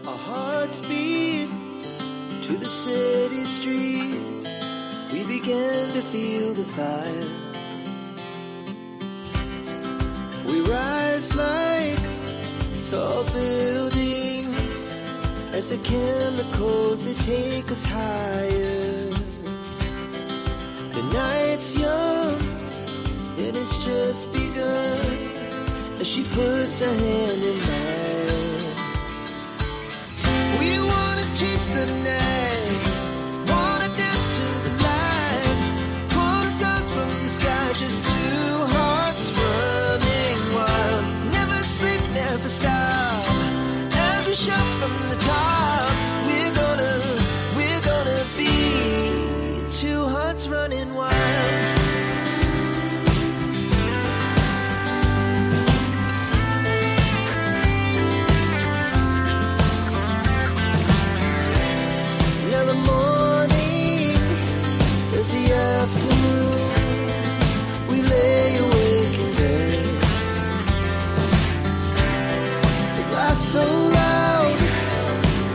Our hearts beat to the city streets. We began to feel the fire. We rise like tall buildings as the chemicals they take us higher. The night's young and it's just begun as she puts her hand in mine. We wanna chase the night, wanna dance to the light, pull the stars from the sky, just two hearts running wild. Never sleep, never stop, every shot from the top. We're gonna be two hearts running wild. The afternoon, we lay awake in bed. The glass so loud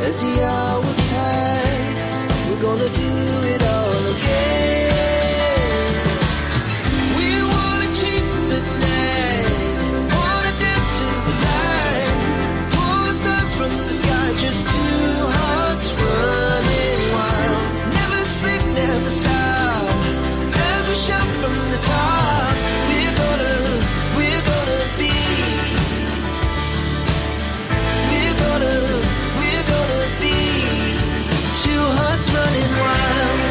as the hours pass. We're gonna do it all again. We wanna chase the night, wanna dance to the light, pull the stars from the sky, just two hearts running wild. Never sleep, never stop, shot from the top. We're gonna be. We're gonna be two hearts running wild.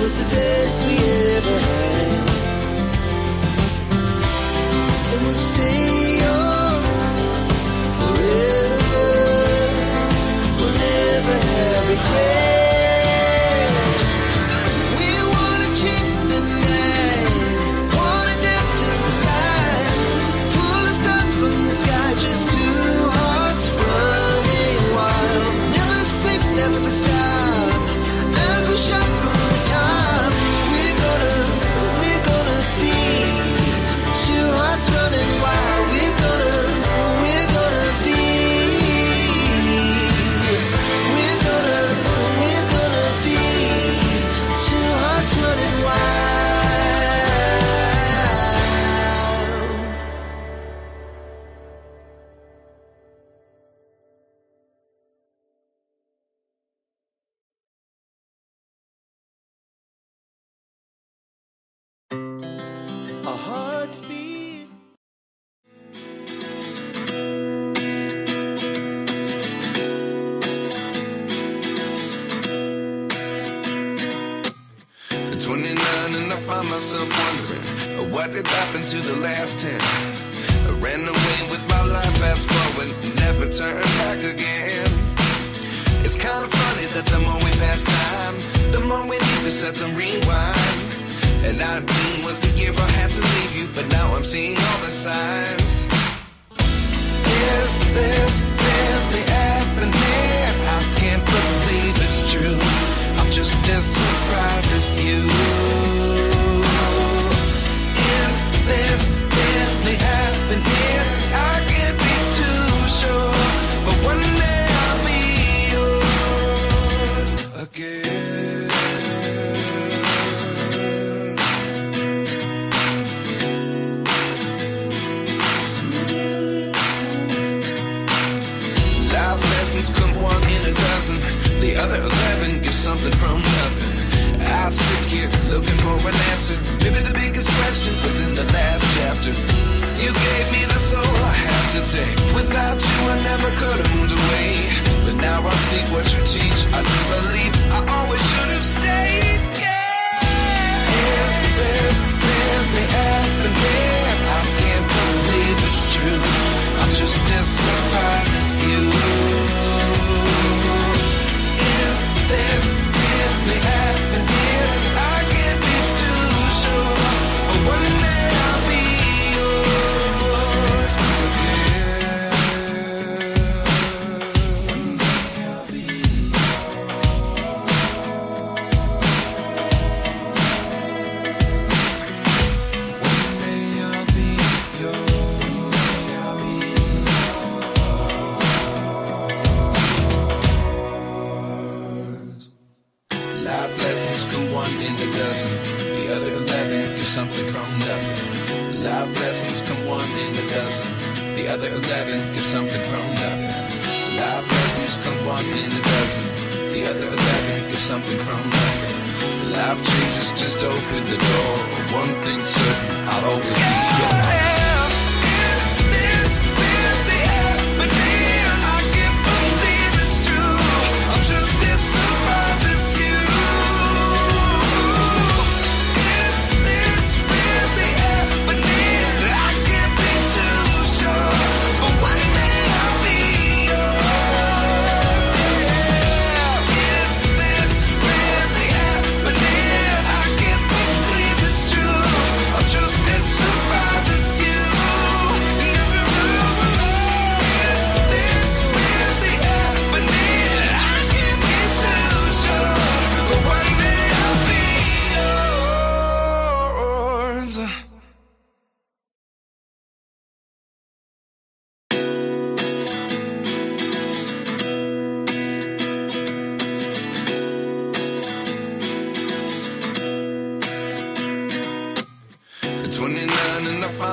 The best we ever had, and we'll stay young forever. We'll never have regrets. We wanna chase the night, wanna dance to the light, pull the stars from the sky, just two hearts running wild. Never sleep, never stop, every shot from the top. Running wild, we're gonna be. We're gonna be two hearts running wild. Our hearts beat. Myself wondering what did happen to the last 10. I ran away with my life, fast forward, never turn back again. It's kind of funny that the more we pass time, the more we need to set them rewind. And 19 was the year I had to leave you, but now I'm seeing all the signs. Is this really happening? I can't believe it's true. I'm just as surprised as you. Is this really happening? I can't be too sure, but one day I'll be yours again. Life lessons come one in a dozen, the other 11 get something from nothing. I sit here looking for an answer. Maybe the biggest question was in the last chapter. You gave me the soul I have today. Without you I never could have moved away. But now I see what you teach. I do believe I always should have stayed. Yeah. Is this really happening? I can't believe it's true. I'm just as surprised as you. Is this really happening? lessons come one in a dozen. The other 11 get something from nothing. Life lessons come one in a dozen. The other 11 get something from nothing. Life lessons come one in a dozen. The other 11 get something from nothing. Life changes just open the door. One thing's certain, I'll always be yours.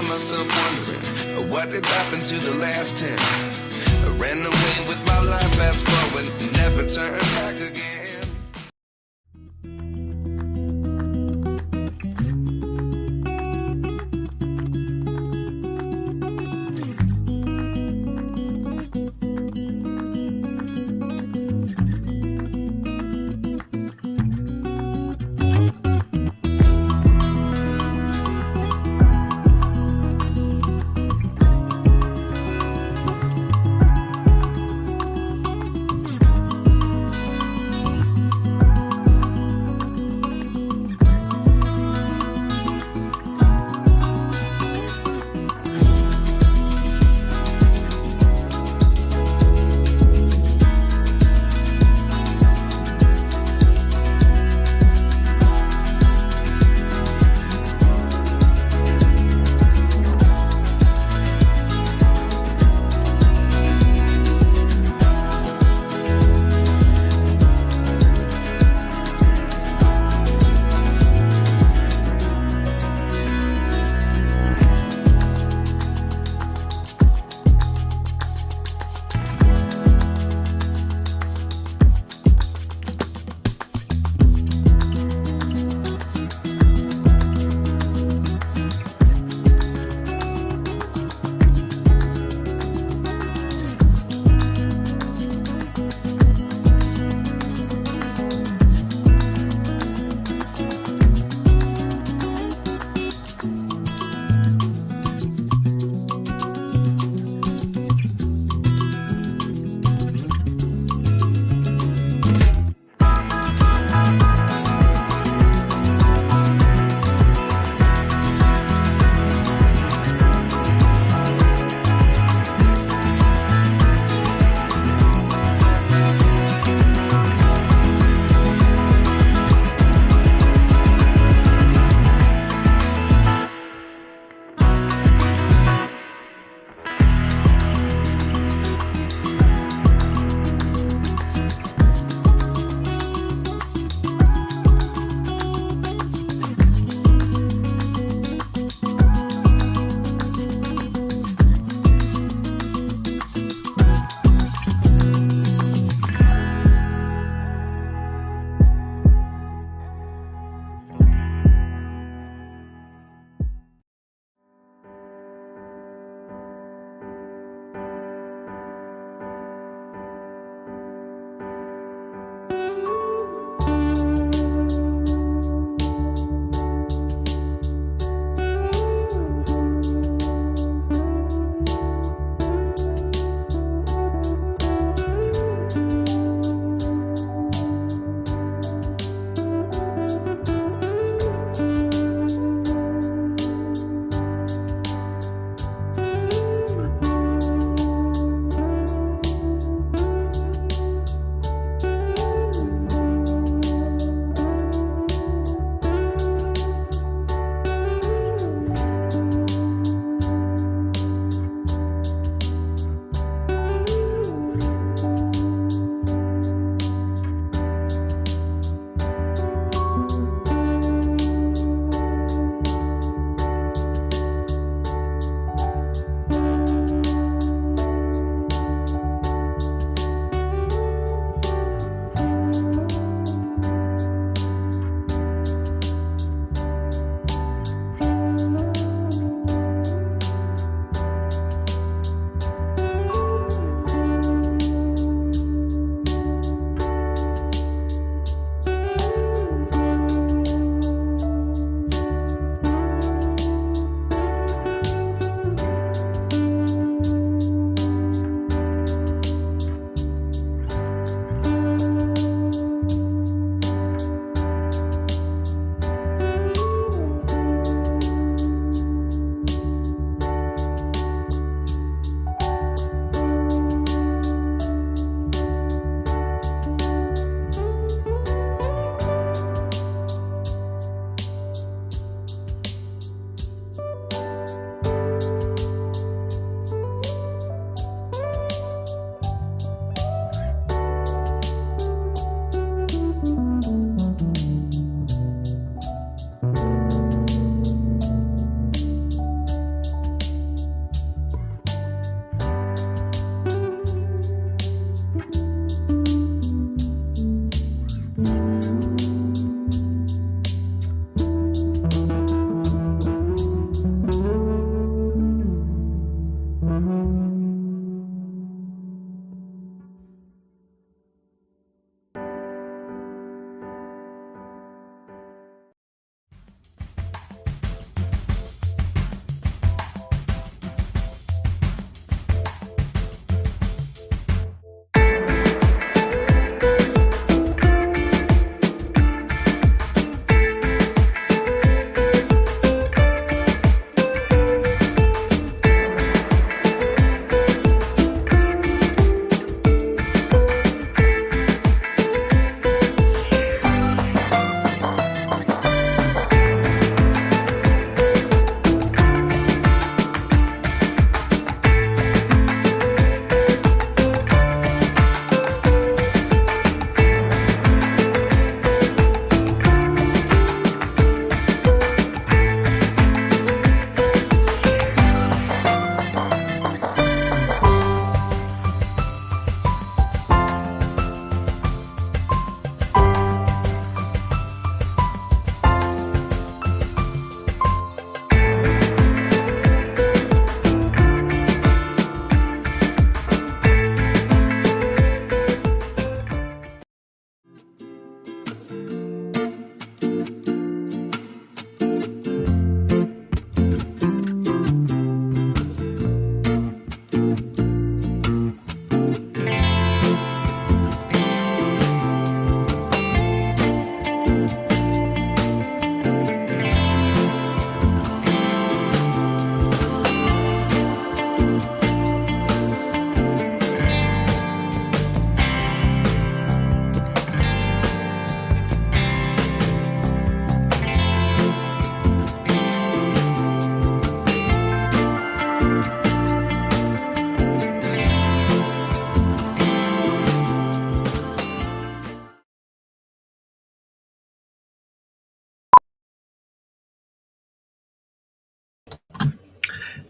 Myself wondering what did happen to the last 10. I ran away with my life, fast forward, never turn back again.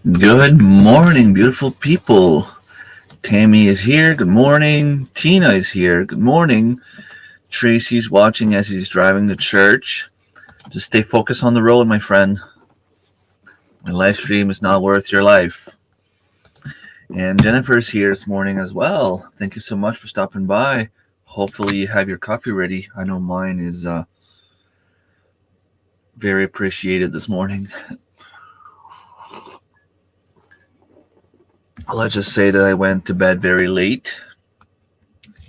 Good morning, beautiful people. Tammy is here. Good morning. Tina is here. Good morning. Tracy's watching as he's driving to church. Just stay focused on the road, my friend. My live stream is not worth your life. And Jennifer's here this morning as well. Thank you so much for stopping by. Hopefully you have your coffee ready. I know mine is very appreciated this morning. Let's just say that I went to bed very late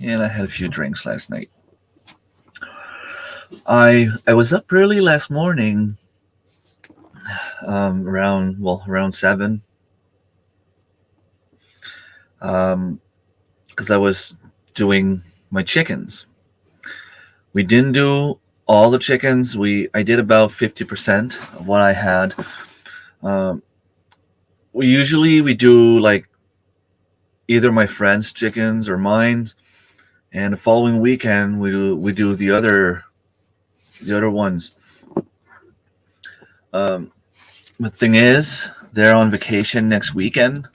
and I had a few drinks last night. I was up early last morning, around 7, because I was doing my chickens. We didn't do all the chickens. I did about 50% of what I had. We do like either my friends' chickens or mine, and the following weekend we do the other ones. The thing is, they're on vacation next weekend,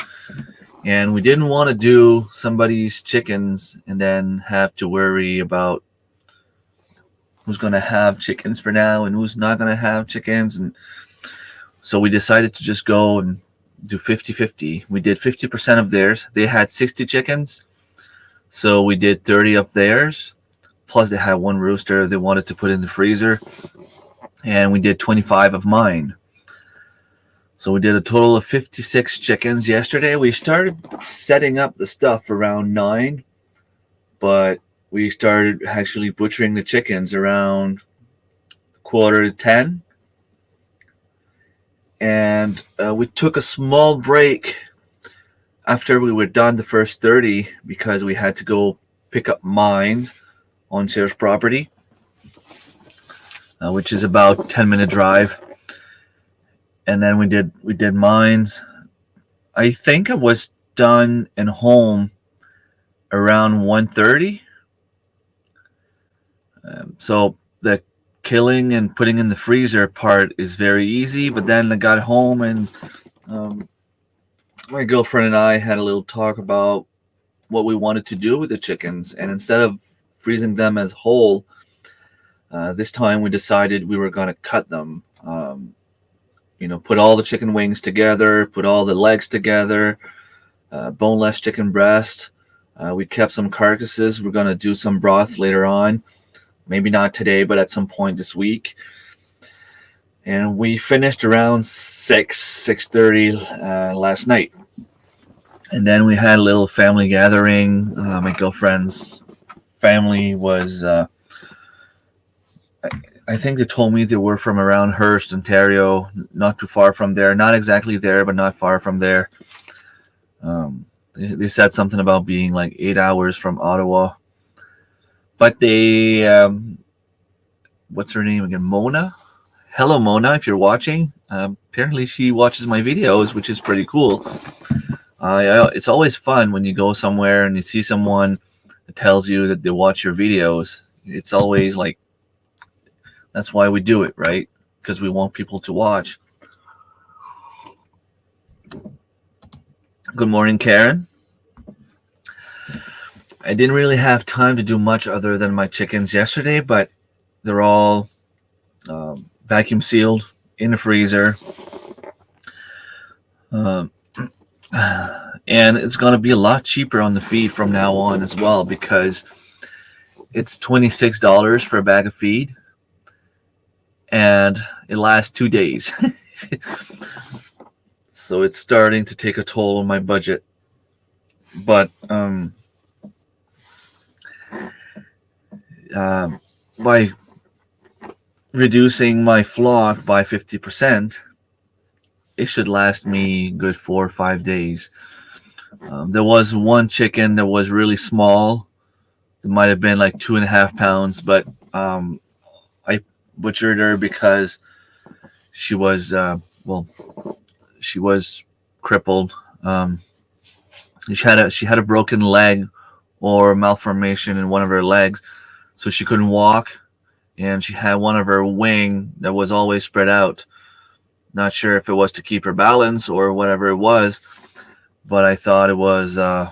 and we didn't want to do somebody's chickens and then have to worry about who's going to have chickens for now and who's not going to have chickens. And so we decided to just go and do 50-50. We did 50% of theirs. They had 60 chickens, so we did 30 of theirs. Plus, they had one rooster they wanted to put in the freezer, and we did 25 of mine. So we did a total of 56 chickens yesterday. We started setting up the stuff around 9, but we started actually butchering the chickens around 9:45. And we took a small break after we were done the first 30 because we had to go pick up mines on Sears property, which is about a 10-minute drive. And then we did mines. I think I was done and home around 1:30. So the killing and putting in the freezer part is very easy. But then I got home and my girlfriend and I had a little talk about what we wanted to do with the chickens. And instead of freezing them as whole, this time we decided we were going to cut them. Put all the chicken wings together, put all the legs together, boneless chicken breast. We kept some carcasses. We're going to do some broth later on. Maybe not today, but at some point this week. And we finished around 6:30 last night. And then we had a little family gathering. My girlfriend's family was... I think they told me they were from around Hearst, Ontario, not too far from there. Not exactly there, but not far from there. They said something about being like 8 hours from Ottawa. But they, what's her name again? Mona? Hello, Mona, if you're watching. Apparently she watches my videos, which is pretty cool. It's always fun when you go somewhere and you see someone that tells you that they watch your videos. It's always like, that's why we do it, right? Because we want people to watch. Good morning, Karen. I didn't really have time to do much other than my chickens yesterday, but they're all vacuum sealed in the freezer. And it's going to be a lot cheaper on the feed from now on as well, because it's $26 for a bag of feed. And it lasts 2 days. So it's starting to take a toll on my budget. But by reducing my flock by 50%, it should last me good 4 or 5 days. There was one chicken that was really small. It might have been like 2.5 pounds, but I butchered her because she was crippled. She had a broken leg or malformation in one of her legs, so she couldn't walk, and she had one of her wing that was always spread out. Not sure if it was to keep her balance or whatever it was, but I thought it was, I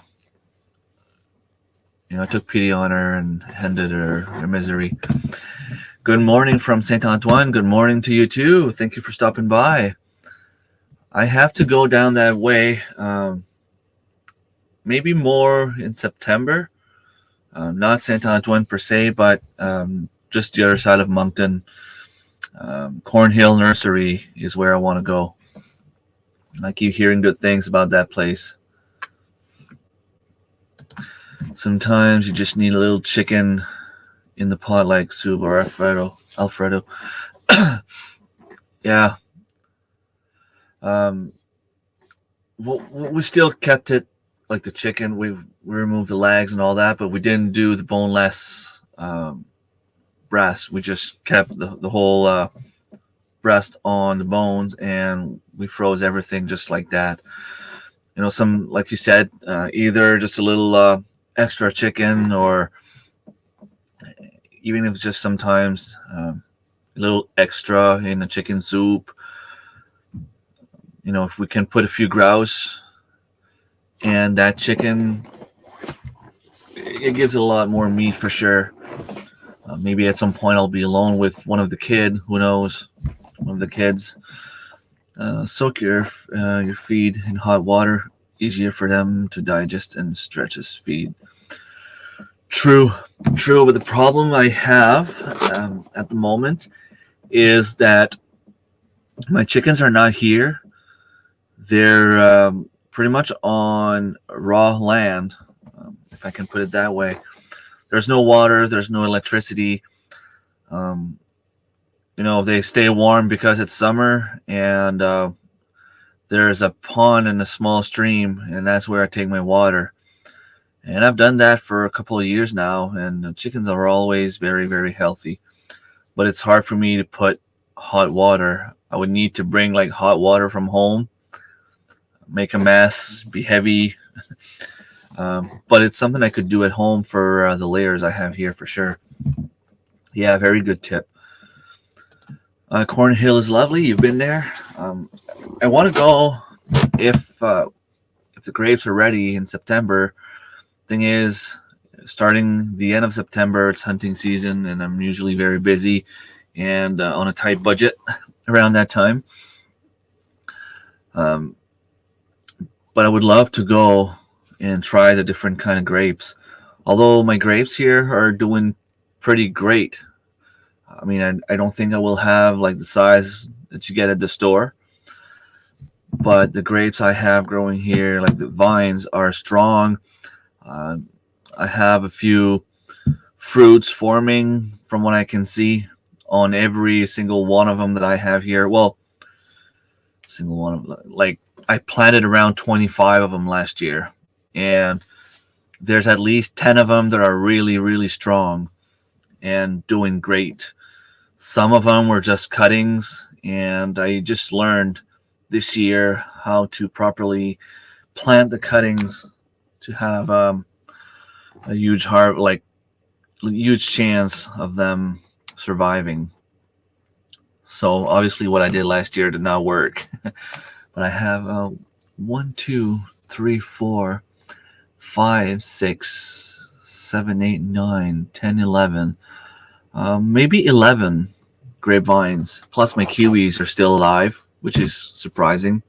took pity on her and ended her misery. Good morning from Saint Antoine. Good morning to you too. Thank you for stopping by. I have to go down that way, maybe more in September. Not Saint Antoine per se, but just the other side of Moncton. Cornhill Nursery is where I want to go. I keep hearing good things about that place. Sometimes you just need a little chicken in the pot like soup or Alfredo. Yeah. We still kept it like the chicken. We removed the legs and all that, but we didn't do the boneless breast. We just kept the whole breast on the bones, and we froze everything just like that. Some, like you said, either just a little extra chicken, or even if it's just sometimes a little extra in the chicken soup. If we can put a few grouse and that chicken, it gives it a lot more meat for sure. Maybe at some point I'll be alone with one of the kids. Who knows? One of the kids. Soak your feed in hot water. Easier for them to digest and stretch as feed. True. But the problem I have at the moment is that my chickens are not here. They're pretty much on raw land, if I can put it that way. There's no water. There's no electricity. They stay warm because it's summer, and there's a pond and a small stream, and that's where I take my water. And I've done that for a couple of years now, and the chickens are always very, very healthy. But it's hard for me to put hot water. I would need to bring like hot water from home, make a mess, be heavy. But it's something I could do at home for the layers I have here for sure. Yeah, very good tip. Cornhill is lovely. You've been there. I want to go if the grapes are ready in September. Thing is, starting the end of September, it's hunting season, and I'm usually very busy and on a tight budget around that time. But I would love to go and try the different kind of grapes. Although my grapes here are doing pretty great. I mean, I don't think I will have like the size that you get at the store. But the grapes I have growing here, like the vines, are strong. I have a few fruits forming from what I can see on every single one of them that I have here. Well, single one of them. Like, I planted around 25 of them last year, and there's at least 10 of them that are really, really strong and doing great. Some of them were just cuttings, and I just learned this year how to properly plant the cuttings to have a huge huge chance of them surviving. So obviously what I did last year did not work. But I have 1, 2, 3, 4, 5, 6, 7, 8, 9, 10, 11, maybe 11 grapevines. Plus my kiwis are still alive, which is surprising.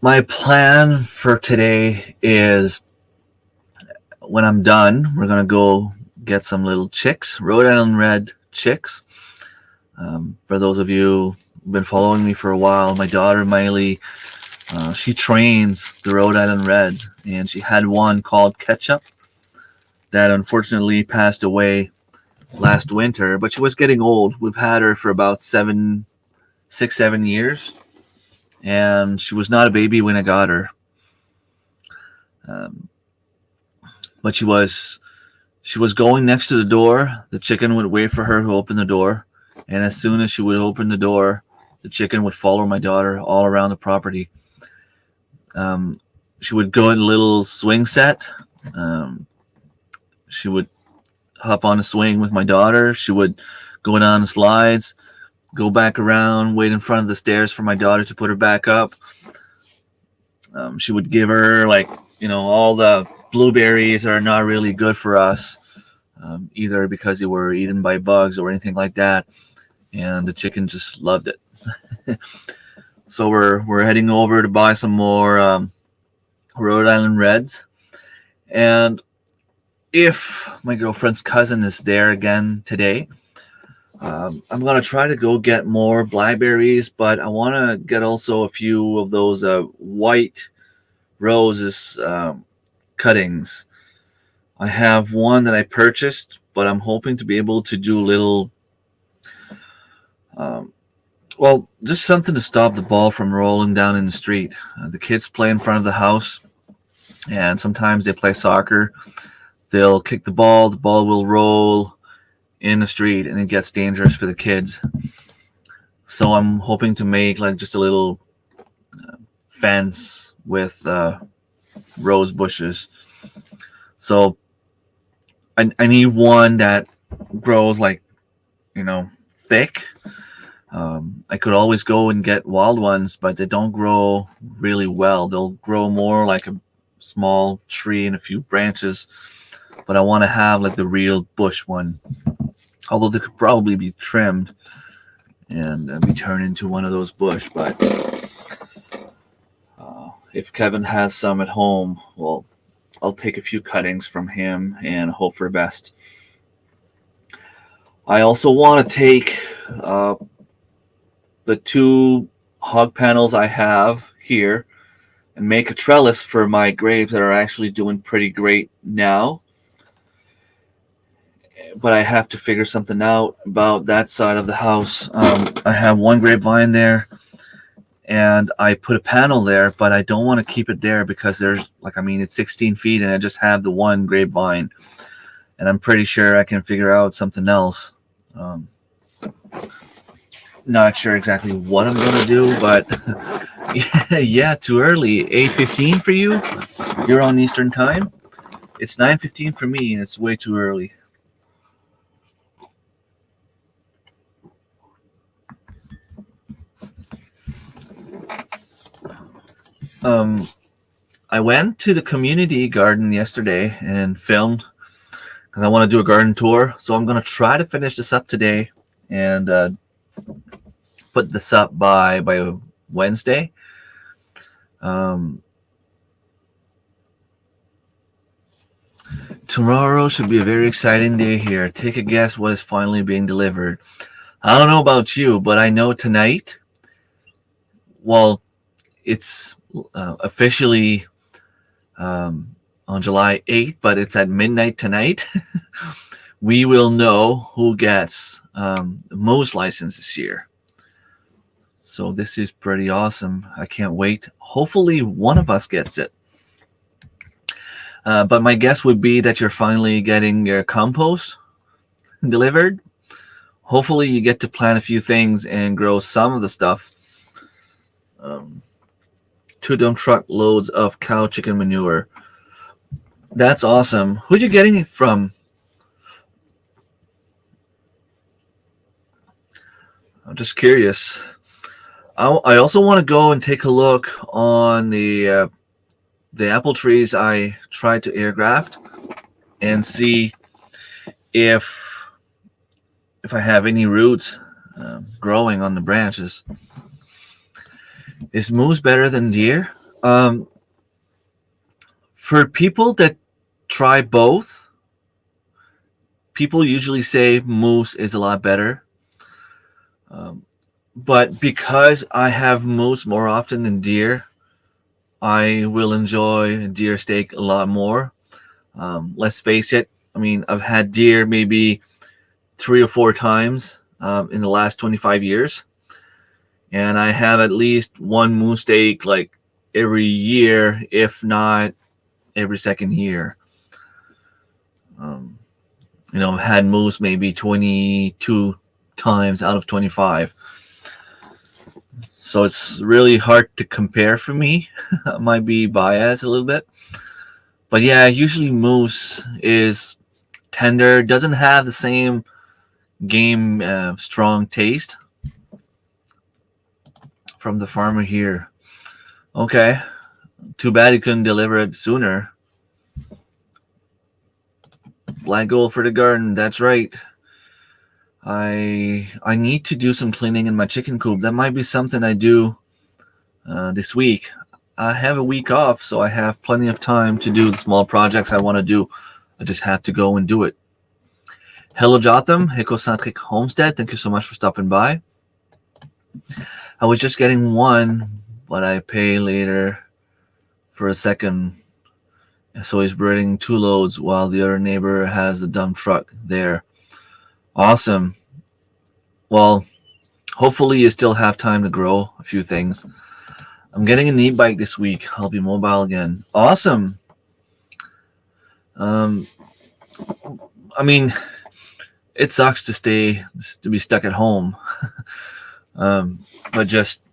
My plan for today is, when I'm done, we're going to go get some little chicks, Rhode Island Red chicks. For those of you who've been following me for a while, my daughter Miley, she trains the Rhode Island Reds, and she had one called Ketchup that unfortunately passed away last winter, but she was getting old. We've had her for about 6, 7 years, and she was not a baby when I got her. But she was going next to the door. The chicken would wait for her to open the door, and as soon as she would open the door, the chicken would follow my daughter all around the property. She would go in a little swing set. She would hop on a swing with my daughter. She would go down the slides, go back around, wait in front of the stairs for my daughter to put her back up. She would give her, like, all the blueberries are not really good for us, either because they were eaten by bugs or anything like that. And the chicken just loved it. So we're heading over to buy some more Rhode Island Reds. And if my girlfriend's cousin is there again today, I'm going to try to go get more blackberries, but I want to get also a few of those white roses cuttings. I have one that I purchased, but I'm hoping to be able to do little, just something to stop the ball from rolling down in the street. The kids play in front of the house, and sometimes they play soccer. They'll kick the ball will roll in the street, and it gets dangerous for the kids. So I'm hoping to make like just a little fence with rose bushes. So I need one that grows like, thick. I could always go and get wild ones, but they don't grow really well. They'll grow more like a small tree and a few branches, but I want to have like the real bush one. Although they could probably be trimmed and be turned into one of those bush. But if Kevin has some at home, well, I'll take a few cuttings from him and hope for the best. I also want to take the 2 hog panels I have here and make a trellis for my grapes that are actually doing pretty great now. But I have to figure something out about that side of the house. I have one grapevine there, and I put a panel there, but I don't want to keep it there because it's 16 feet, and I just have the one grapevine. And I'm pretty sure I can figure out something else. Not sure exactly what I'm going to do, but yeah, too early. 8:15 for you? You're on Eastern time? It's 9:15 for me, and it's way too early. I went to the community garden yesterday and filmed because I want to do a garden tour. So I'm going to try to finish this up today and put this up by Wednesday. Tomorrow should be a very exciting day here. Take a guess what is finally being delivered. I don't know about you, but I know tonight, well, it's officially on July 8th, but it's at midnight tonight. We will know who gets Mo's license this year. So this is pretty awesome. I can't wait. Hopefully one of us gets it. But my guess would be that you're finally getting your compost delivered. Hopefully you get to plant a few things and grow some of the stuff. 2 dump truck loads of cow chicken manure. That's awesome. Who are you getting it from? I'm just curious. I also want to go and take a look on the apple trees I tried to air graft and see if I have any roots growing on the branches. Is moose better than deer? For people that try both, people usually say moose is a lot better. But because I have moose more often than deer, I will enjoy deer steak a lot more. Let's face it, I've had deer maybe 3 or 4 times in the last 25 years. And I have at least one moose steak like every year, if not every second year. I've had moose maybe 22 times out of 25. So it's really hard to compare for me. I might be biased a little bit. But yeah, usually moose is tender, doesn't have the same game strong taste from the farmer here. Okay, too bad he couldn't deliver it sooner. Black gold for the garden, that's right. I need to do some cleaning in my chicken coop. That might be something I do this week. I have a week off, so I have plenty of time to do the small projects I want to do. I just have to go and do it. Hello, Jotham, Ecocentric Homestead. Thank you so much for stopping by. I was just getting one, but I pay later for a second. So he's bringing 2 loads while the other neighbor has the dump truck there. Awesome. Well, hopefully you still have time to grow a few things. I'm getting an e-bike this week. I'll be mobile again. Awesome. I mean, it sucks to be stuck at home. But just,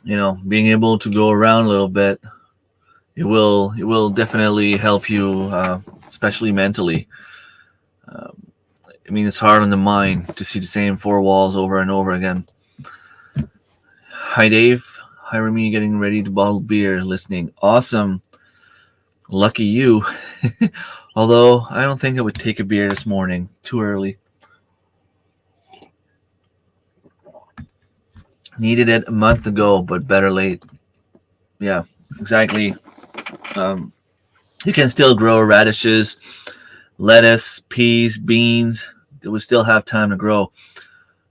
being able to go around a little bit, it will definitely help you, especially mentally. I mean, it's hard on the mind to see the same 4 walls over and over again. Hi, Dave. Hi, Remy. Getting ready to bottle beer, listening. Awesome. Lucky you. Although, I don't think I would take a beer this morning. Too early. Needed it a month ago, but better late. Yeah, exactly. You can still grow radishes, lettuce, peas, beans. It would still have time to grow.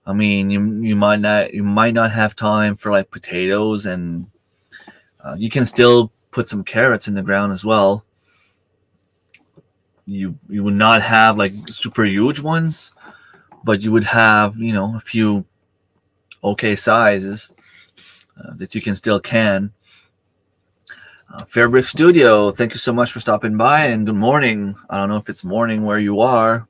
I mean, you might not have time for like potatoes, and you can still put some carrots in the ground as well. You would not have like super huge ones, but you would have a few okay sizes that you can still can. Fairbrick Studio, thank you so much for stopping by, and good morning. I don't know if it's morning where you are.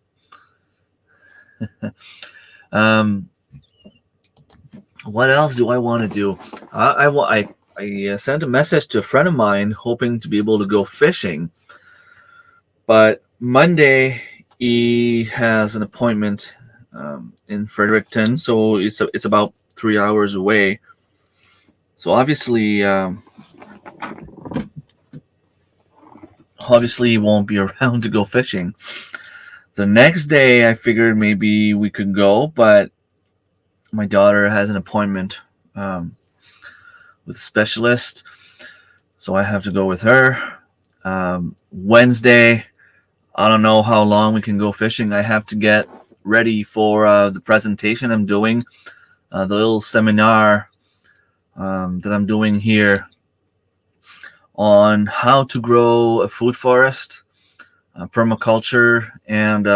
What else do I want to do? I sent a message to a friend of mine hoping to be able to go fishing, but Monday he has an appointment in Fredericton, so it's about 3 hours away. So obviously he won't be around to go fishing. The next day I figured maybe we could go, but my daughter has an appointment with a specialist, so I have to go with her. Wednesday, I don't know how long we can go fishing. I have to get ready for the presentation I'm doing, the little seminar that I'm doing here on how to grow a food forest, permaculture, and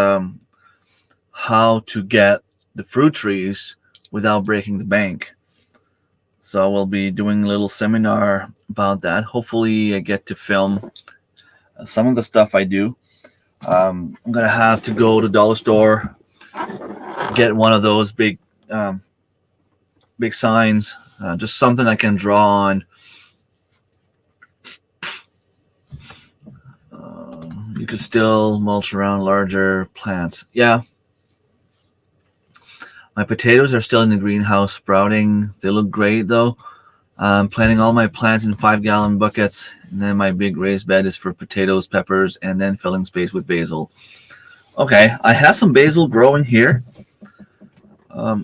how to get the fruit trees without breaking the bank. So we'll be doing a little seminar about that. Hopefully I get to film some of the stuff I do. I'm going to have to go to dollar store, get one of those big signs, just something I can draw on. You could still mulch around larger plants. Yeah. My potatoes are still in the greenhouse sprouting. They look great though. I'm planting all my plants in 5-gallon buckets, and then my big raised bed is for potatoes, peppers, and then filling space with basil. Okay, I have some basil growing here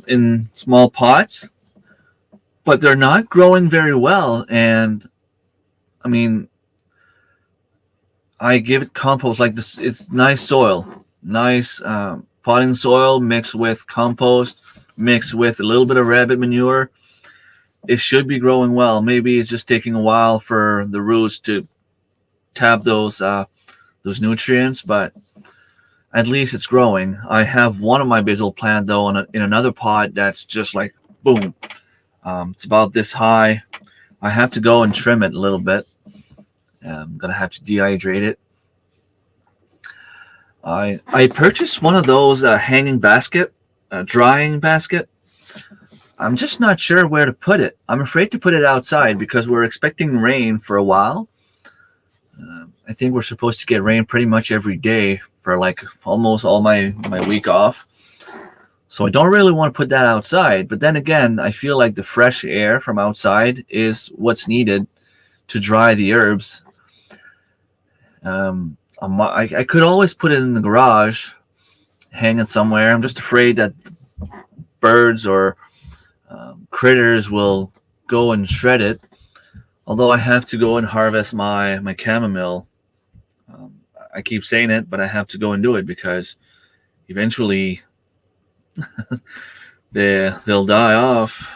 in small pots, but they're not growing very well. And I mean, I give it compost like this. It's nice soil, nice potting soil mixed with compost, mixed with a little bit of rabbit manure. It should be growing well. Maybe it's just taking a while for the roots to tap those nutrients, but at least it's growing. I have one of my basil plant though in another pot that's just like boom. It's about this high. I have to go and trim it a little bit. I'm gonna have to dehydrate it. I purchased one of those hanging basket, drying basket. I'm just not sure where to put it. I'm afraid to put it outside because we're expecting rain for a while. I think we're supposed to get rain pretty much every day for like almost all my week off. So I don't really want to put that outside. But then again, I feel like the fresh air from outside is what's needed to dry the herbs. I could always put it in the garage, hang it somewhere. I'm just afraid that birds or critters will go and shred it. Although I have to go and harvest my chamomile. I keep saying it, but I have to go and do it because eventually they'll die off.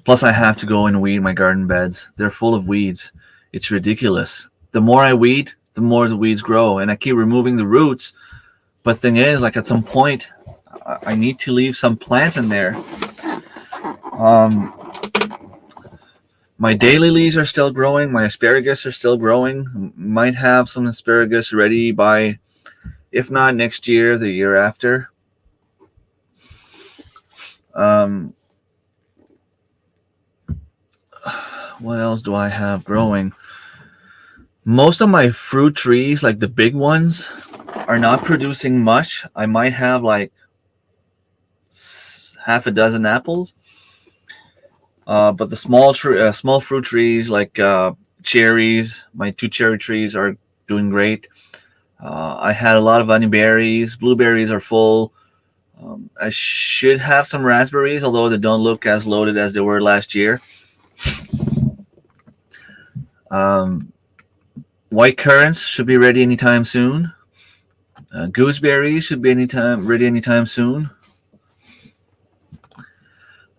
Plus, I have to go and weed my garden beds. They're full of weeds. It's ridiculous. The more I weed, the more the weeds grow, and I keep removing the roots. But thing is, like at some point, I need to leave some plants in there. My daylilies are still growing. My asparagus are still growing. Might have some asparagus ready by, if not next year, the year after. What else do I have growing? Most of my fruit trees, like the big ones, are not producing much. I might have like half a dozen apples. But the small fruit trees like cherries, my 2 cherry trees are doing great. I had a lot of onion berries. Blueberries are full. I should have some raspberries, although they don't look as loaded as they were last year. White currants should be ready anytime soon. Gooseberries should be ready anytime soon.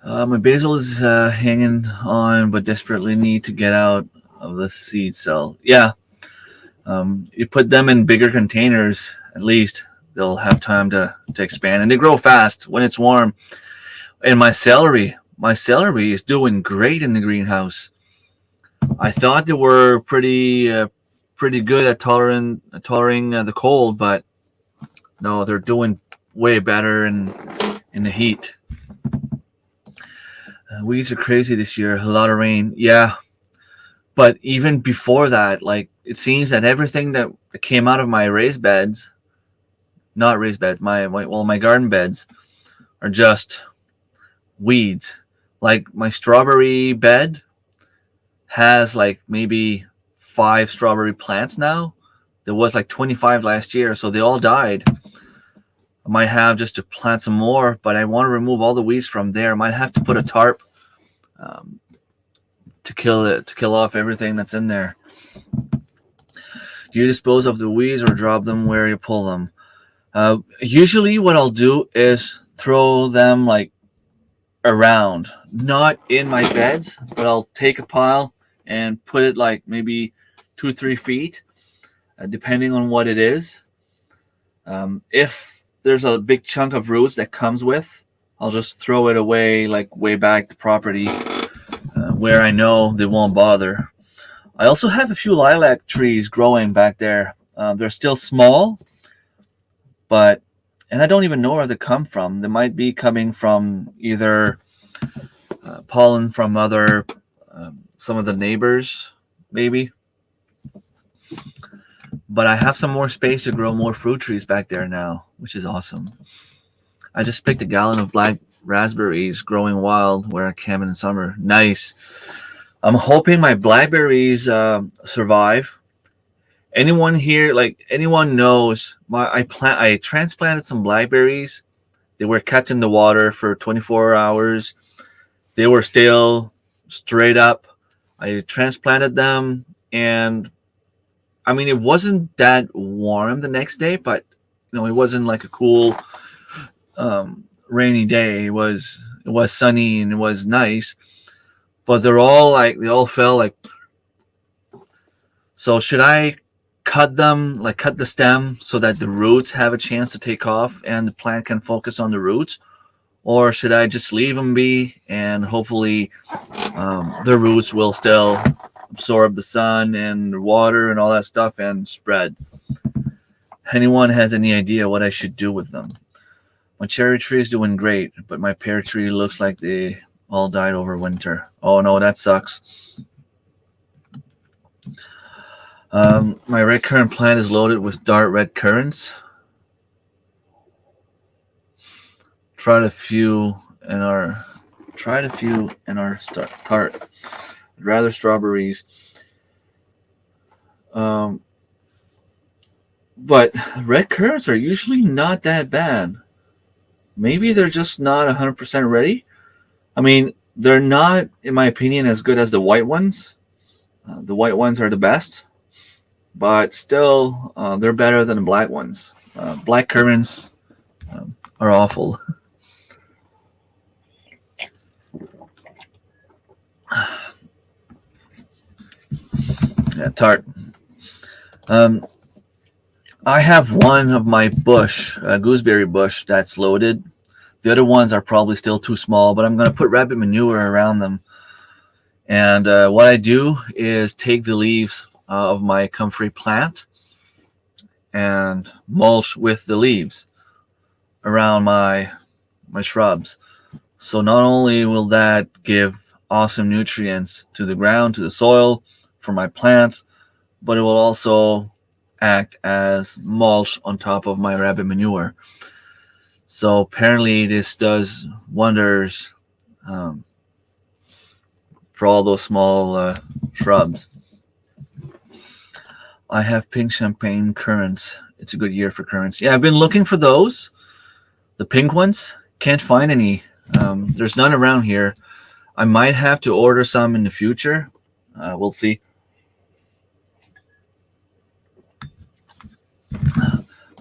My basil is hanging on, but desperately need to get out of the seed cell. Yeah, you put them in bigger containers, at least they'll have time to expand, and they grow fast when it's warm. And my celery is doing great in the greenhouse. I thought they were pretty good at tolerating the cold, but no, they're doing way better in the heat. Weeds are crazy this year. A lot of rain. Yeah. But even before that, like it seems that everything that came out of my raised beds, not raised beds, my garden beds are just weeds. Like my strawberry bed has like maybe 5 strawberry plants now. There was like 25 last year, so they all died. I might have just to plant some more, but I want to remove all the weeds from there. I might have to put a tarp to kill off everything that's in there. Do you dispose of the weeds or drop them where you pull them? Usually what I'll do is throw them like around, not in my beds, but I'll take a pile and put it like maybe 2-3 feet, depending on what it is. If there's a big chunk of roots that comes with, I'll just throw it away, like way back the property, where I know they won't bother. I also have a few lilac trees growing back there. They're still small, and I don't even know where they come from. They might be coming from either pollen from some of the neighbors, maybe. But I have some more space to grow more fruit trees back there now, which is awesome. I just picked a gallon of black raspberries growing wild where I came in summer. Nice. I'm hoping my blackberries survive. Anyone here, like anyone knows, I transplanted some blackberries. They were kept in the water for 24 hours. They were still straight up. I transplanted them, and I mean, it wasn't that warm the next day, but it wasn't like a cool rainy day. It was sunny and it was nice, but they all fell like. So should I cut the stem so that the roots have a chance to take off and the plant can focus on the roots, or should I just leave them be and hopefully the roots will still absorb the sun and the water and all that stuff and spread? Anyone has any idea what I should do with them? My cherry tree is doing great, but my pear tree looks like they all died over winter. Oh no, that sucks. My red currant plant is loaded with dark red currants. Tried a few in our tart. Rather strawberries. But red currants are usually not that bad. Maybe they're just not 100% ready. I mean, they're not, in my opinion, as good as the white ones. The white ones are the best, but still, they're better than the black ones. Black currants are awful. Yeah, tart. I have one of my bush, gooseberry bush, that's loaded. The other ones are probably still too small, but I'm going to put rabbit manure around them. And what I do is take the leaves of my comfrey plant and mulch with the leaves around my shrubs. So not only will that give awesome nutrients to the ground, to the soil, for my plants, but it will also act as mulch on top of my rabbit manure. So apparently this does wonders for all those small shrubs. I have pink champagne currants. It's a good year for currants. Yeah, I've been looking for those. The pink ones. Can't find any. There's none around here. I might have to order some in the future. We'll see.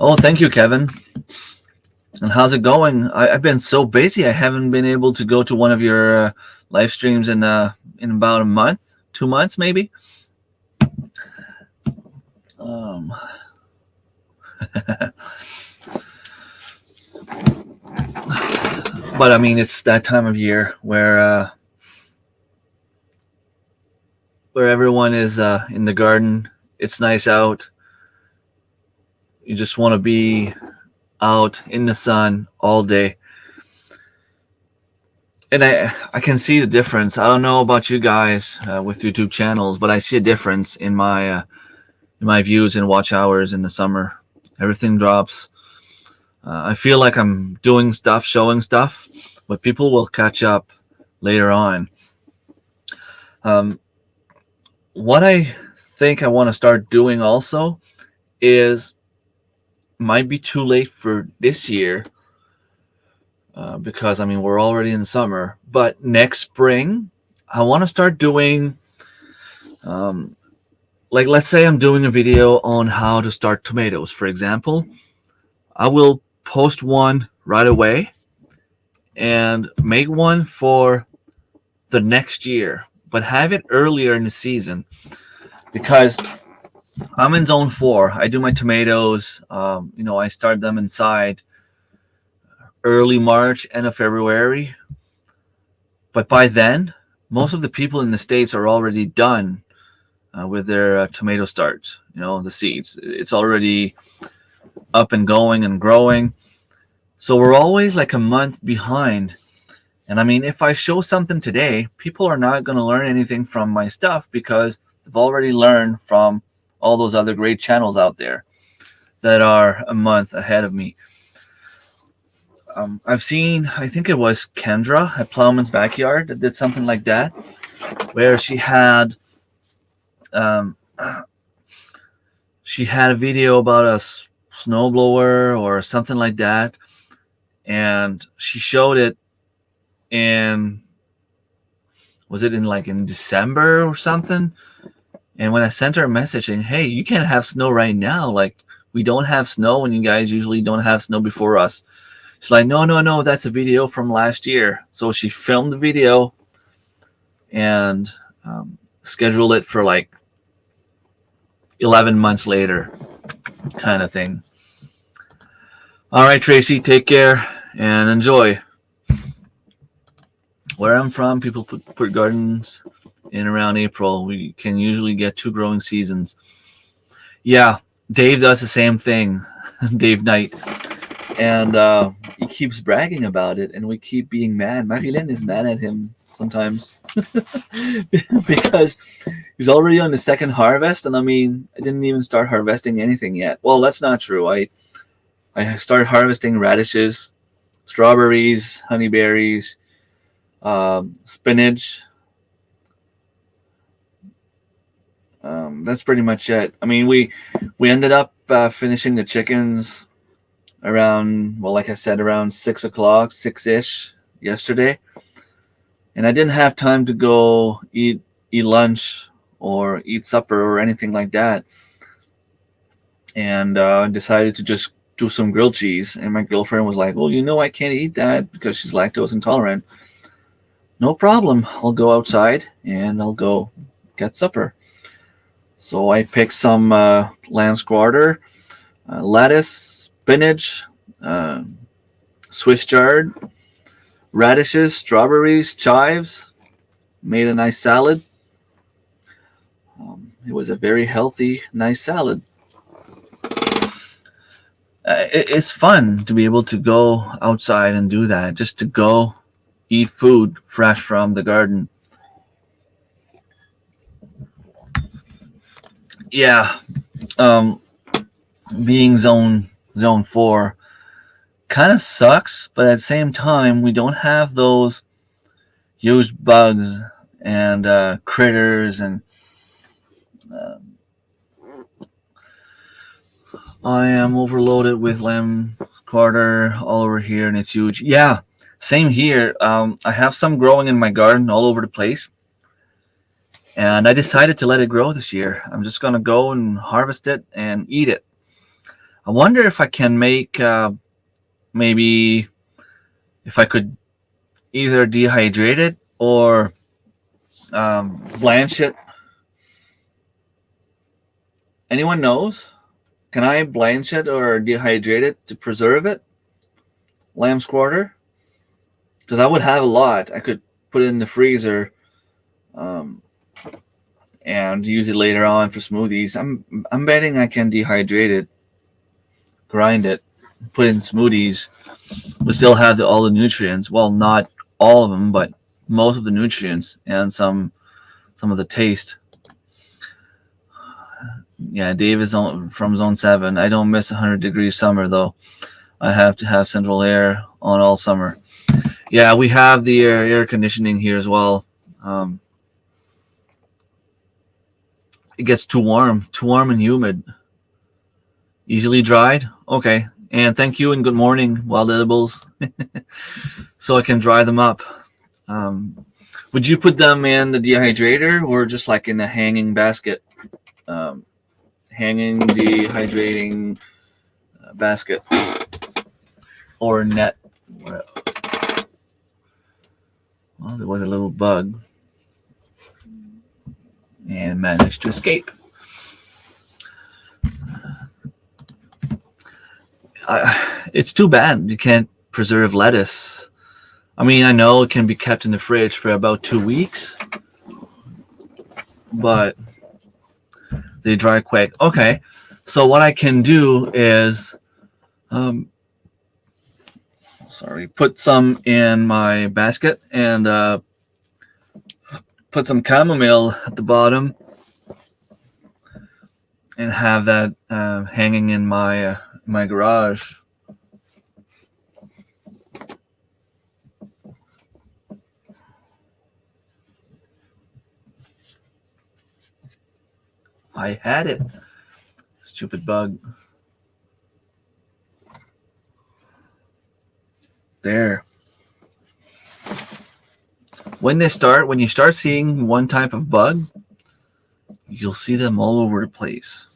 Oh, thank you, Kevin. And how's it going? I've been so busy. I haven't been able to go to one of your live streams in about a month, 2 months maybe. But I mean, it's that time of year where everyone is in the garden. It's nice out. You just want to be out in the sun all day. And I can see the difference. I don't know about you guys with YouTube channels, but I see a difference in my views and watch hours in the summer. Everything drops. I feel like I'm doing stuff, showing stuff, but people will catch up later on. What I think I want to start doing also is, might be too late for this year because I mean we're already in summer, but next spring I want to start doing like, let's say I'm doing a video on how to start tomatoes, for example. I will post one right away and make one for the next year, but have it earlier in the season, because I'm in zone 4. I do my tomatoes. I start them inside early March, end of February. But by then, most of the people in the States are already done with their tomato starts. The seeds. It's already up and going and growing. So we're always like a month behind. And I mean, if I show something today, people are not going to learn anything from my stuff because they've already learned from all those other great channels out there that are a month ahead of me. I've seen, I think it was Kendra at Plowman's Backyard that did something like that, where she had a video about a snowblower or something like that, and she showed it in December or something. And when I sent her a message saying, hey, you can't have snow right now. Like, we don't have snow, and you guys usually don't have snow before us. She's like, no, that's a video from last year. So she filmed the video and scheduled it for like 11 months later, kind of thing. All right, Tracy, take care and enjoy. Where I'm from, people put gardens in around April. We can usually get 2 growing seasons. Yeah, Dave does the same thing, Dave Knight. And he keeps bragging about it, and we keep being mad. Marilyn is mad at him sometimes because he's already on the second harvest, and I mean, I didn't even start harvesting anything yet. Well, that's not true. I started harvesting radishes, strawberries, honeyberries, spinach. That's pretty much it. I mean, we ended up finishing the chickens around, well, like I said, around 6 o'clock, 6-ish yesterday, and I didn't have time to go eat lunch or eat supper or anything like that, and decided to just do some grilled cheese. And my girlfriend was like, well, you know, I can't eat that because she's lactose intolerant. No problem, I'll go outside and I'll go get supper. So I picked some lamb's quarter, lettuce, spinach, Swiss chard, radishes, strawberries, chives. Made a nice salad. It was a very healthy, nice salad. It's fun to be able to go outside and do that, just to go eat food fresh from the garden. Yeah, being zone 4 kind of sucks, but at the same time, we don't have those huge bugs and critters, and I am overloaded with lamb quarter all over here, and it's huge. Yeah, same here. I have some growing in my garden all over the place, and I decided to let it grow this year. I'm just gonna go and harvest it and eat it. I wonder if I can make maybe if I could either dehydrate it or blanch it. Anyone knows? Can I blanch it or dehydrate it to preserve it? Lamb's quarter? Because I would have a lot. I could put it in the freezer and use it later on for smoothies. I'm betting I can dehydrate it, grind it, put it in smoothies. We still have all the nutrients. Well, not all of them, but most of the nutrients and some of the taste. Yeah, Dave is from Zone 7. I don't miss 100-degree summer, though. I have to have central air on all summer. Yeah, we have the air conditioning here as well. It gets too warm and humid. Easily dried? Okay. And thank you and good morning, Wild Edibles. So I can dry them up. Would you put them in the dehydrator or just like in a hanging basket? Hanging dehydrating basket or net. Well, there was a little bug and managed to escape. It's too bad you can't preserve lettuce. I mean, I know it can be kept in the fridge for about 2 weeks, but they dry quick. Okay, so what I can do is, put some in my basket and put some chamomile at the bottom, and have that hanging in my my garage. I had it. Stupid bug. There. When you start seeing one type of bug, you'll see them all over the place.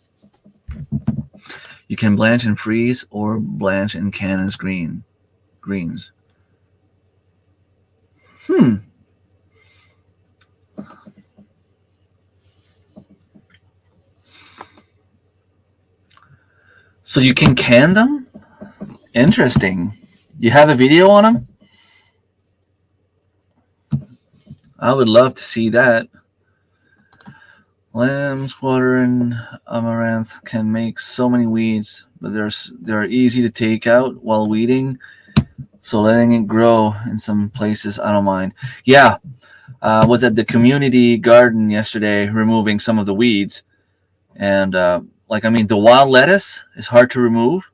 You can blanch and freeze or blanch and can as greens. So you can can them? Interesting. You have a video on them? I would love to see that. Lamb's quarter and amaranth can make so many weeds, but they're easy to take out while weeding. So letting it grow in some places, I don't mind. Yeah, Was at the community garden yesterday removing some of the weeds. And the wild lettuce is hard to remove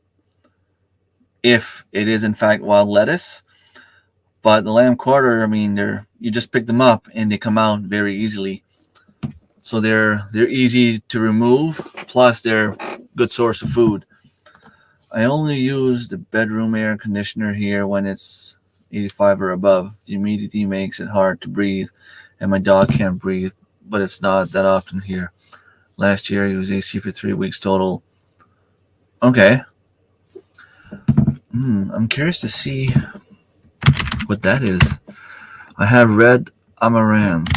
if it is in fact wild lettuce. But the lamb quarter, you just pick them up and they come out very easily. So they're easy to remove. Plus, they're a good source of food. I only use the bedroom air conditioner here when it's 85 or above. The humidity makes it hard to breathe, and my dog can't breathe. But it's not that often here. Last year, he was AC for 3 weeks total. Okay. I'm curious to see what that is. I have red amaranth.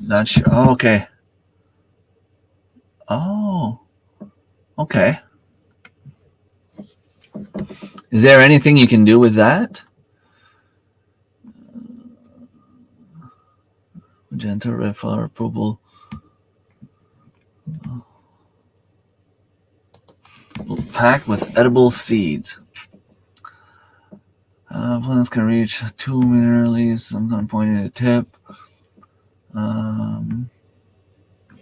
Not sure. Oh, okay. Oh, okay. Is there anything you can do with that? Magenta, red flower, purple. Packed with edible seeds. Plants can reach 2 meter leaves, sometimes pointing at the tip.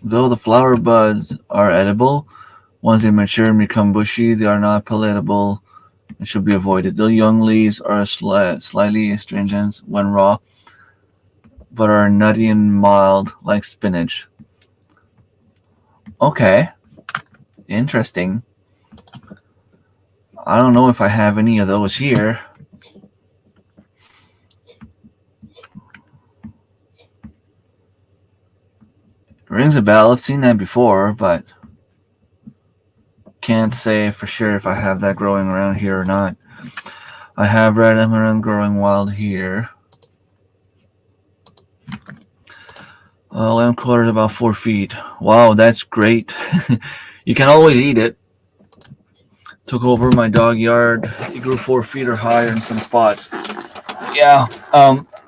Though the flower buds are edible, once they mature and become bushy, they are not palatable and should be avoided. The young leaves are slightly astringent when raw, but are nutty and mild like spinach. Okay. Interesting. I don't know if I have any of those here. Rings a bell. I've seen that before, but can't say for sure if I have that growing around here or not. I have red amaranth growing wild here. Lamb quarter is about 4 feet. Wow, that's great. You can always eat it. Took over my dog yard. It grew 4 feet or higher in some spots. Yeah,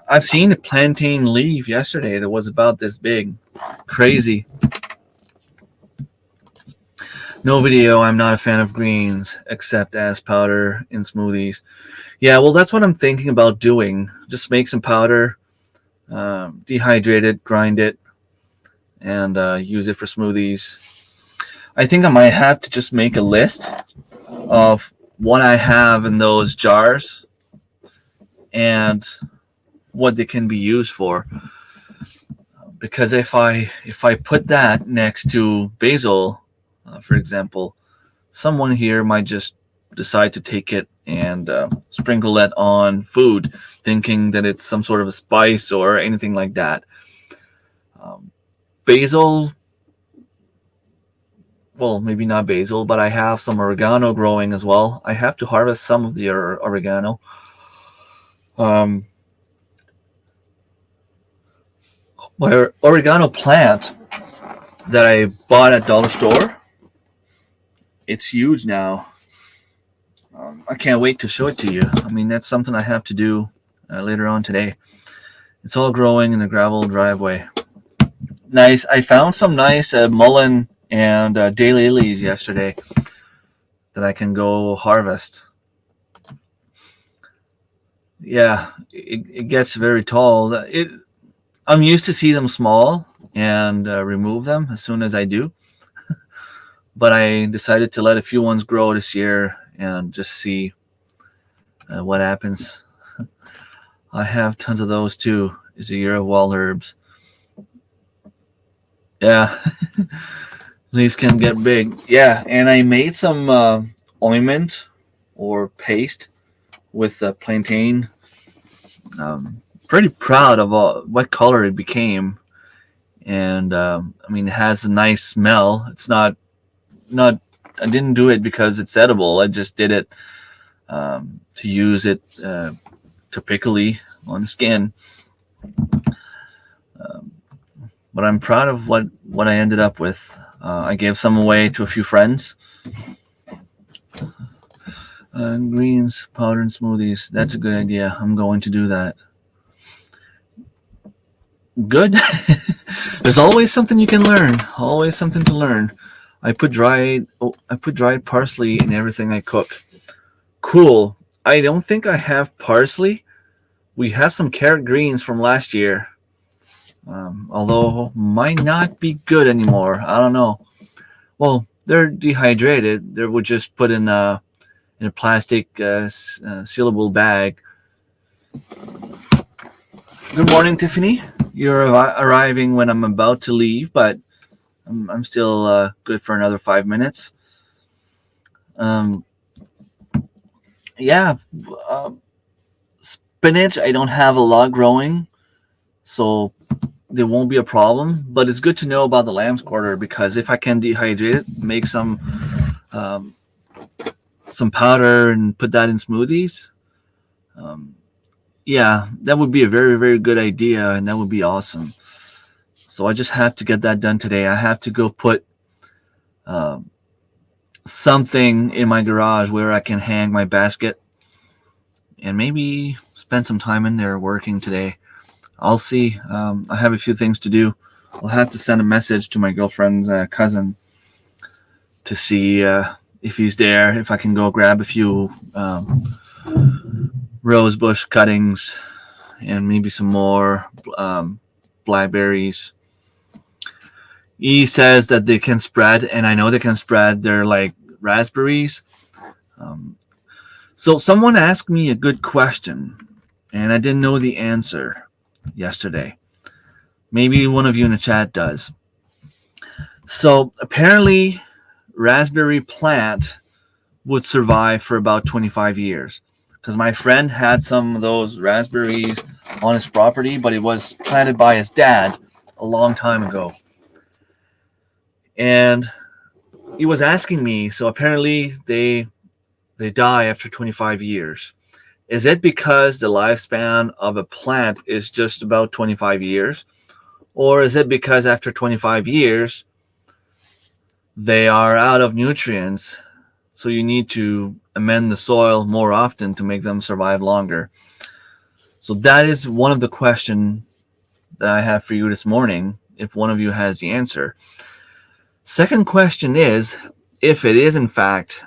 I've seen a plantain leaf yesterday that was about this big. Crazy. No video. I'm not a fan of greens except as powder in smoothies. Yeah, well, that's what I'm thinking about doing. Just make some powder, dehydrate it, grind it, and use it for smoothies. I think I might have to just make a list of what I have in those jars and what they can be used for. Because if I put that next to basil, for example, someone here might just decide to take it and sprinkle it on food, thinking that it's some sort of a spice or anything like that. Basil, well, maybe not basil, but I have some oregano growing as well. I have to harvest some of the oregano. My oregano plant that I bought at dollar store, it's huge now. I can't wait to show it to you. That's something I have to do later on today. It's all growing in the gravel driveway. Nice. I found some nice mullein and daylilies yesterday that I can go harvest. Yeah, it gets very tall. I'm used to see them small and remove them as soon as I do. But I decided to let a few ones grow this year and just see what happens. I have tons of those too. It's a year of wild herbs. Yeah. These can get big. Yeah, and I made some ointment or paste with plantain. Pretty proud of what color it became, and it has a nice smell. It's not. I didn't do it because it's edible. I just did it to use it topically on the skin. But I'm proud of what I ended up with. I gave some away to a few friends. Greens, powder, and smoothies. That's a good idea. I'm going to do that. Good. There's always something you can learn. Always something to learn. I put dried parsley in everything I cook. Cool. I don't think I have parsley, We have some carrot greens from last year, although might not be good anymore. I don't know. Well, they're dehydrated. They were just put in a plastic sealable bag. Good morning, Tiffany. You're arriving when I'm about to leave, but I'm still good for another 5 minutes. Yeah, spinach, I don't have a lot growing, so there won't be a problem. But it's good to know about the lamb's quarter, because if I can dehydrate it, make some powder and put that in smoothies, yeah, that would be a very, very good idea, and that would be awesome. So I just have to get that done today. I have to go put something in my garage where I can hang my basket and maybe spend some time in there working today. I'll see. I have a few things to do. I'll have to send a message to my girlfriend's cousin to see if he's there, if I can go grab a few rose bush cuttings and maybe some more blackberries. He says that they can spread, and I know they can spread. They're like raspberries. So someone asked me a good question, and I didn't know the answer yesterday. Maybe one of you in the chat does. So apparently, raspberry plant would survive for about 25 years. Because my friend had some of those raspberries on his property, but it was planted by his dad a long time ago. And he was asking me, so apparently they die after 25 years. Is it because the lifespan of a plant is just about 25 years? Or is it because after 25 years, they are out of nutrients, so you need to amend the soil more often to make them survive longer? So that is one of the questions that I have for you this morning, if one of you has the answer. Second question is, if it is in fact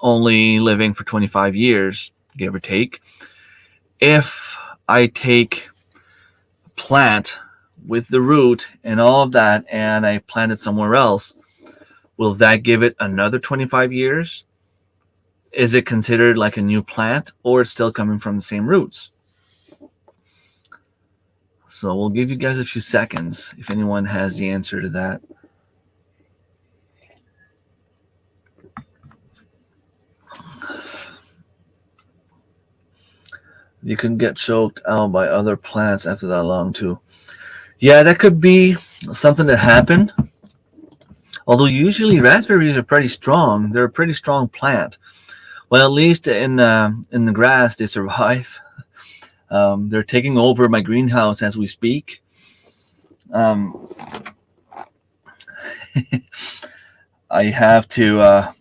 only living for 25 years, give or take, if I take a plant with the root and all of that and I plant it somewhere else, will that give it another 25 years? Is it considered like a new plant, or it's still coming from the same roots? So we'll give you guys a few seconds if anyone has the answer to that. You can get choked out by other plants after that long too. Yeah, that could be something that happened. Although usually raspberries are pretty strong. They're a pretty strong plant. Well, at least in the grass, they survive. They're taking over my greenhouse as we speak. I have to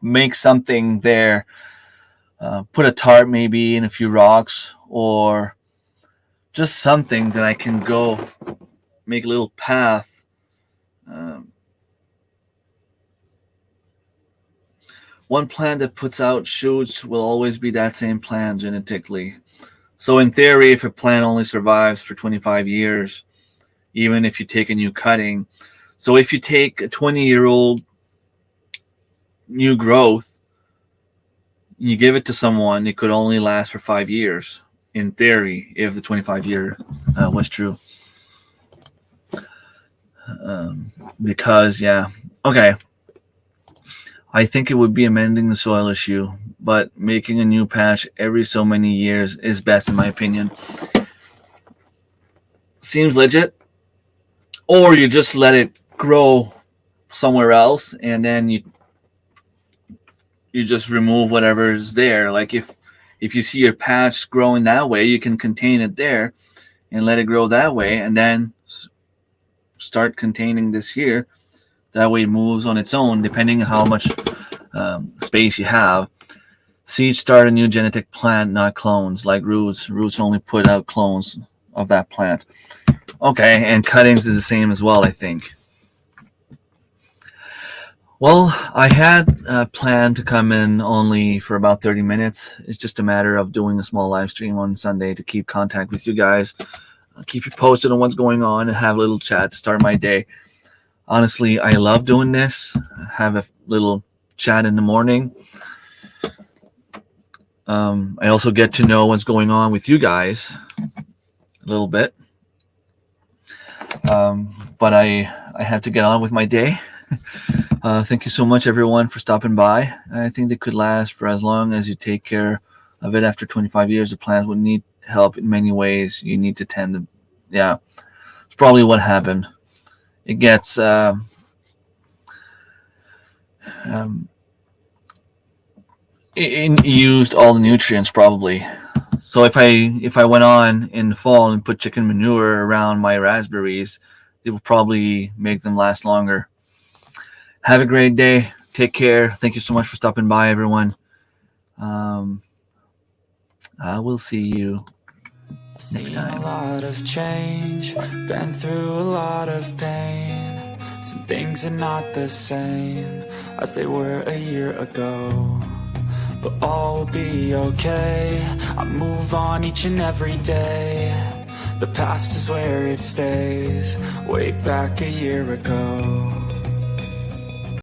make something there. Put a tarp maybe and a few rocks, or just something that I can go make a little path. One plant that puts out shoots will always be that same plant genetically. So in theory, if a plant only survives for 25 years, even if you take a new cutting, so if you take a 20-year-old new growth, you give it to someone, it could only last for 5 years, in theory, if the 25-year was true. Because, yeah, okay. I think it would be amending the soil issue, but making a new patch every so many years is best, in my opinion. Seems legit. Or you just let it grow somewhere else, and then you just remove whatever is there. Like if you see your patch growing that way, you can contain it there and let it grow that way, and then start containing this here. That way it moves on its own, depending on how much space you have. Seeds start a new genetic plant, not clones, like roots. Roots only put out clones of that plant. Okay, and cuttings is the same as well, I think. Well, I had planned to come in only for about 30 minutes. It's just a matter of doing a small live stream on Sunday to keep contact with you guys, keep you posted on what's going on, and have a little chat to start my day. Honestly, I love doing this. Have a little chat in the morning. I also get to know what's going on with you guys a little bit. But I have to get on with my day. Thank you so much, everyone, for stopping by. I think they could last for as long as you take care of it. After 25 years, the plants would need help in many ways. You need to tend them. Yeah, it's probably what happened. It gets it used all the nutrients probably. So if I went on in the fall and put chicken manure around my raspberries, it would probably make them last longer. Have a great day. Take care. Thank you so much for stopping by, everyone. I will see you next time. A lot of change, been through a lot of pain. Some things are not the same as they were a year ago, but all will be okay. I move on each and every day. The past is where it stays, way back a year ago.